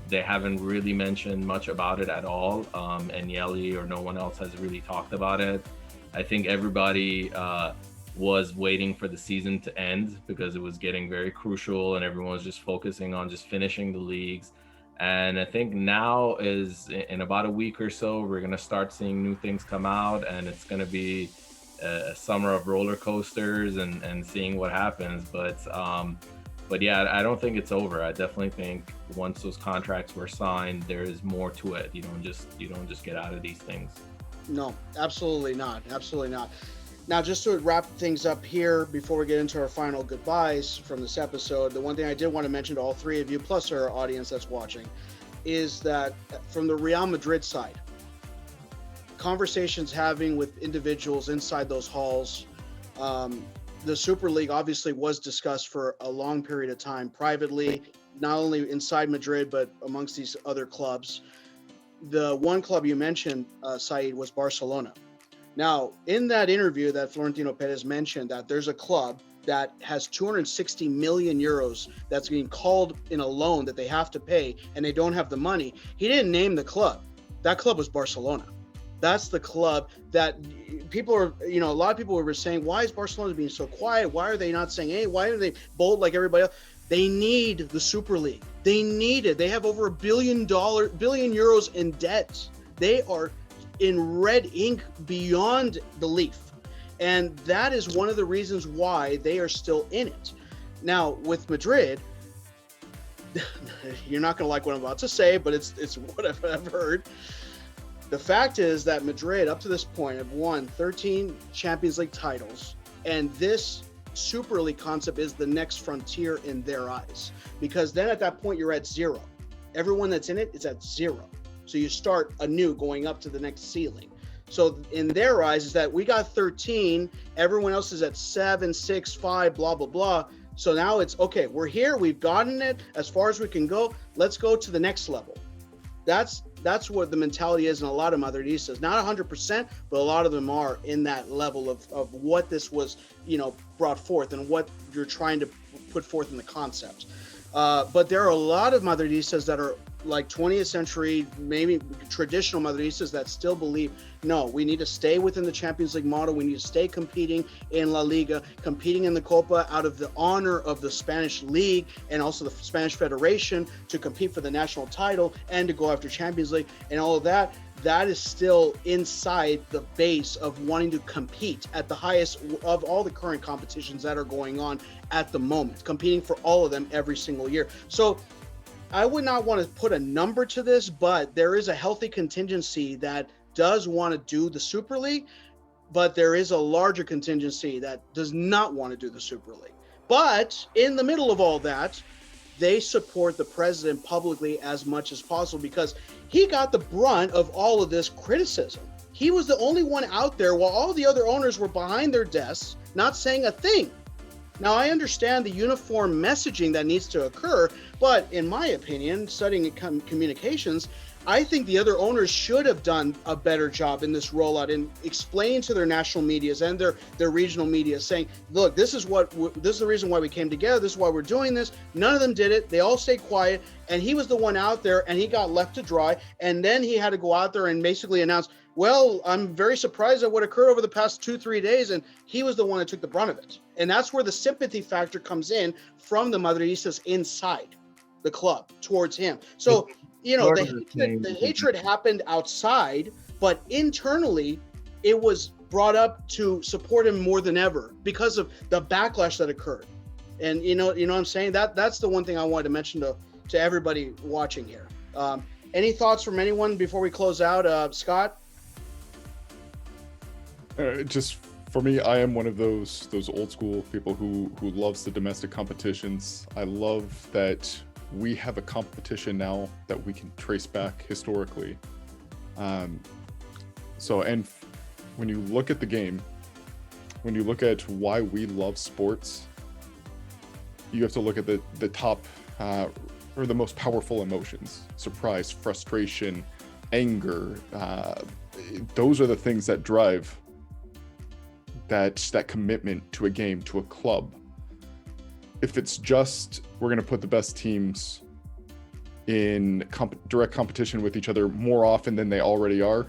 They haven't really mentioned much about it at all. Agnelli or no one else has really talked about it. I think everybody was waiting for the season to end because it was getting very crucial and everyone was just focusing on just finishing the leagues. And I think now is in about a week or so, we're going to start seeing new things come out, and it's going to be a summer of roller coasters and seeing what happens. But yeah, I don't think it's over. I definitely think once those contracts were signed, there is more to it. You don't just get out of these things. No, absolutely not. Absolutely not. Now, just to wrap things up here before we get into our final goodbyes from this episode, the one thing I did want to mention to all three of you, plus our audience that's watching, is that from the Real Madrid side, conversations having with individuals inside those halls, the Super League obviously was discussed for a long period of time privately, not only inside Madrid, but amongst these other clubs. The one club you mentioned, Saeed, was Barcelona. Now, in that interview that Florentino Perez mentioned, that there's a club that has 260 million euros that's being called in a loan that they have to pay, and they don't have the money. He didn't name the club. That club was Barcelona. That's the club that people are, a lot of people were saying, why is Barcelona being so quiet? Why are they not saying, hey, why are they bold like everybody else? They need the Super League. They need it. They have over $1 billion in debt. They are in red ink beyond belief. And that is one of the reasons why they are still in it. Now, with Madrid, you're not going to like what I'm about to say, but it's what I've heard. The fact is that Madrid, up to this point, have won 13 Champions League titles. And this Super League concept is the next frontier in their eyes, because then at that point you're at zero. Everyone that's in it is at zero. So you start anew, going up to the next ceiling. So in their eyes is that we got 13, everyone else is at 7, 6, 5, blah, blah, blah. So now it's, okay, we're here, we've gotten it as far as we can go. Let's go to the next level. That's what the mentality is in a lot of Madridistas. Not 100%, but a lot of them are in that level of what this was, brought forth and what you're trying to put forth in the concept. But there are a lot of Madridistas that are like 20th century, maybe traditional Madridistas that still believe, no, we need to stay within the Champions League model. We need to stay competing in La Liga, competing in the Copa out of the honor of the Spanish League and also the Spanish Federation to compete for the national title and to go after Champions League and all of that. That is still inside the base of wanting to compete at the highest of all the current competitions that are going on at the moment, competing for all of them every single year. So I would not want to put a number to this, but there is a healthy contingency that does want to do the Super League, but there is a larger contingency that does not want to do the Super League. But in the middle of all that, they support the president publicly as much as possible because he got the brunt of all of this criticism. He was the only one out there while all the other owners were behind their desks, not saying a thing. Now, I understand the uniform messaging that needs to occur, but in my opinion, studying communications, I think the other owners should have done a better job in this rollout in explaining to their national medias and their regional media, saying, look, this is the reason why we came together. This is why we're doing this. None of them did it. They all stayed quiet. And he was the one out there and he got left to dry. And then he had to go out there and basically announce, well, I'm very surprised at what occurred over the past 2-3 days. And he was the one that took the brunt of it. And that's where the sympathy factor comes in from the Madridistas inside the club towards him. So, the hatred happened outside, but internally it was brought up to support him more than ever because of the backlash that occurred. And you know what I'm saying? That's the one thing I wanted to mention to everybody watching here. Any thoughts from anyone before we close out? Scott? Just for me, I am one of those old school people who loves the domestic competitions. I love that we have a competition now that we can trace back historically. And when you look at the game, when you look at why we love sports, you have to look at the top or the most powerful emotions: surprise, frustration, anger. Those are the things that drive that commitment to a game, to a club. If it's just we're going to put the best teams in direct competition with each other more often than they already are,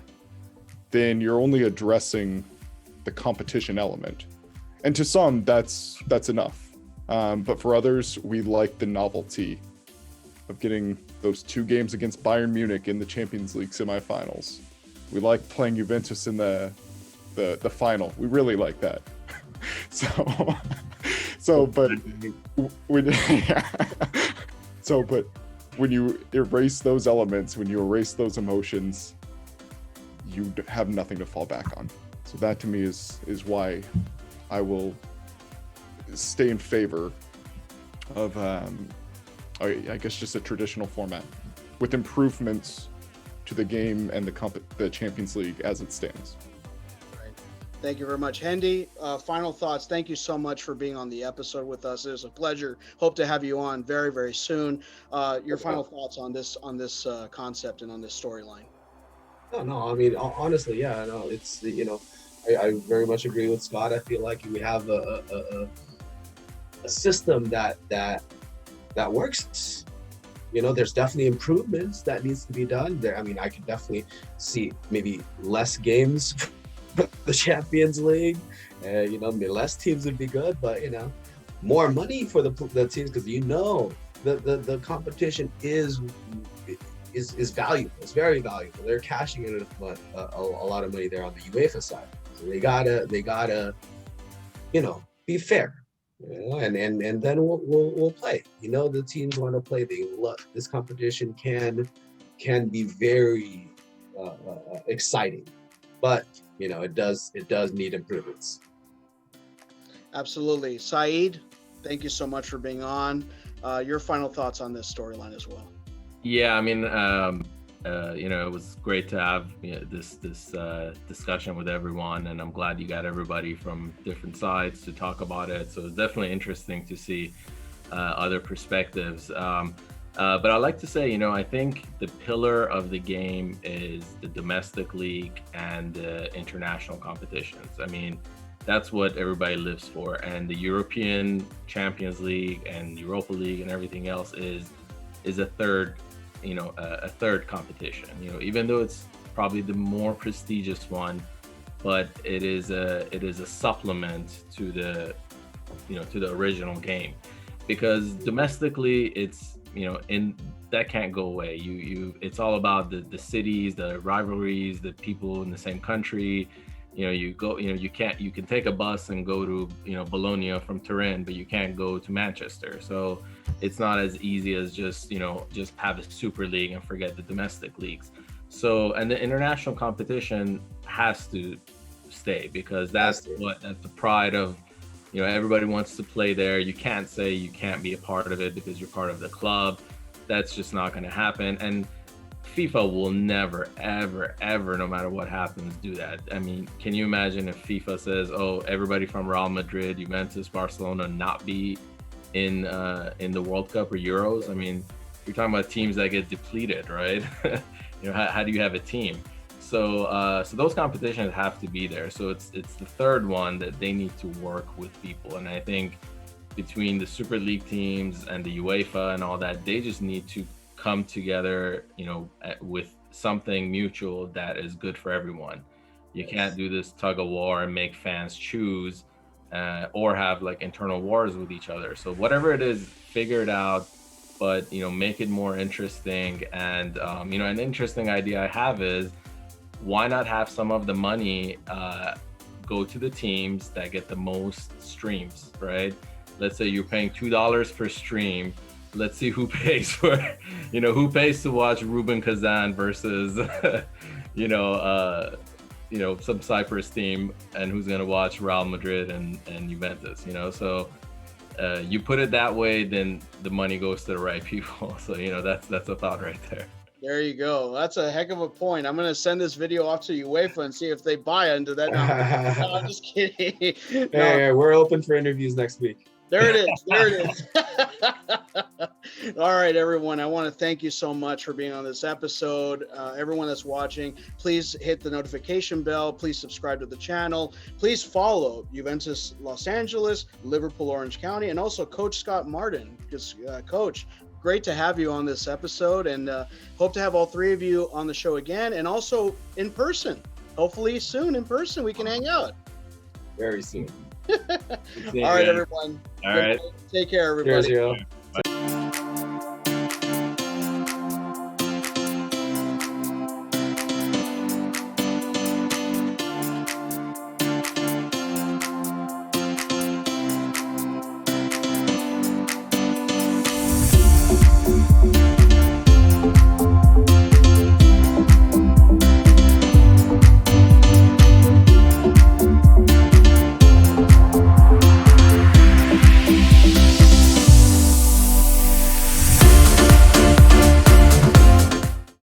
then you're only addressing the competition element. And to some, that's enough. But for others, we like the novelty of getting those 2 games against Bayern Munich in the Champions League semifinals. We like playing Juventus in the final. We really like that. But when you erase those elements, when you erase those emotions, you have nothing to fall back on. So that to me is why I will stay in favor of, I guess, just a traditional format with improvements to the game and the Champions League as it stands. Thank you very much. Hendy, final thoughts. Thank you so much for being on the episode with us. It was a pleasure. Hope to have you on very, very soon. Your final thoughts on this concept and on this storyline. No, I mean, honestly, yeah, no, it's, I very much agree with Scott. I feel like we have a system that works. There's definitely improvements that needs to be done there. I mean, I could definitely see maybe less games the Champions League, less teams would be good, but more money for the teams, because the competition is valuable. It's very valuable. They're cashing in a lot of money there on the UEFA side. So they gotta be fair, and then we'll play. The teams want to play. They love this competition. Can be very exciting, but it does need improvements. Absolutely. Saeed, thank you so much for being on. Your final thoughts on this storyline as well. Yeah, I mean, it was great to have this discussion with everyone, and I'm glad you got everybody from different sides to talk about it. So it's definitely interesting to see other perspectives. But I like to say, I think the pillar of the game is the domestic league and the international competitions. I mean, that's what everybody lives for. And the European Champions League and Europa League and everything else is a third, a third competition. Even though it's probably the more prestigious one, but it is a supplement to the original game, because domestically it's that can't go away. It's all about the cities, the rivalries, the people in the same country. You can take a bus and go to Bologna from Turin, but you can't go to Manchester. So it's not as easy as just have a super league and forget the domestic leagues. So, and the international competition has to stay, because that's the pride of everybody wants to play there. You can't say you can't be a part of it because you're part of the club. That's just not going to happen. And FIFA will never, ever, ever, no matter what happens, do that. I mean, can you imagine if FIFA says, "Oh, everybody from Real Madrid, Juventus, Barcelona not be in the World Cup or Euros?" I mean, you're talking about teams that get depleted, right? How do you have a team? So those competitions have to be there. So it's the third one that they need to work with people. And I think between the Super League teams and the UEFA and all that, they just need to come together, with something mutual that is good for everyone. You can't do this tug of war and make fans choose, or have like internal wars with each other. So whatever it is, figure it out, but make it more interesting. And an interesting idea I have is, why not have some of the money go to the teams that get the most streams, right? Let's say you're paying $2 per stream. Let's see who pays for, who pays to watch Ruben Kazan versus, some Cyprus team, and who's going to watch Real Madrid and Juventus, So you put it that way, then the money goes to the right people. So, that's a thought right there. There you go. That's a heck of a point. I'm going to send this video off to UEFA and see if they buy into that. No, I'm just kidding. Hey, we're open for interviews next week. There it is. There it is. All right, everyone. I want to thank you so much for being on this episode. Everyone that's watching, please hit the notification bell. Please subscribe to the channel. Please follow Juventus Los Angeles, Liverpool Orange County, and also Coach Scott Martin. Because, Coach, great to have you on this episode, and hope to have all three of you on the show again, and also in person. Hopefully soon in person we can hang out. Very soon. All right, everyone. All right. Take care, everybody. Cheers, yo.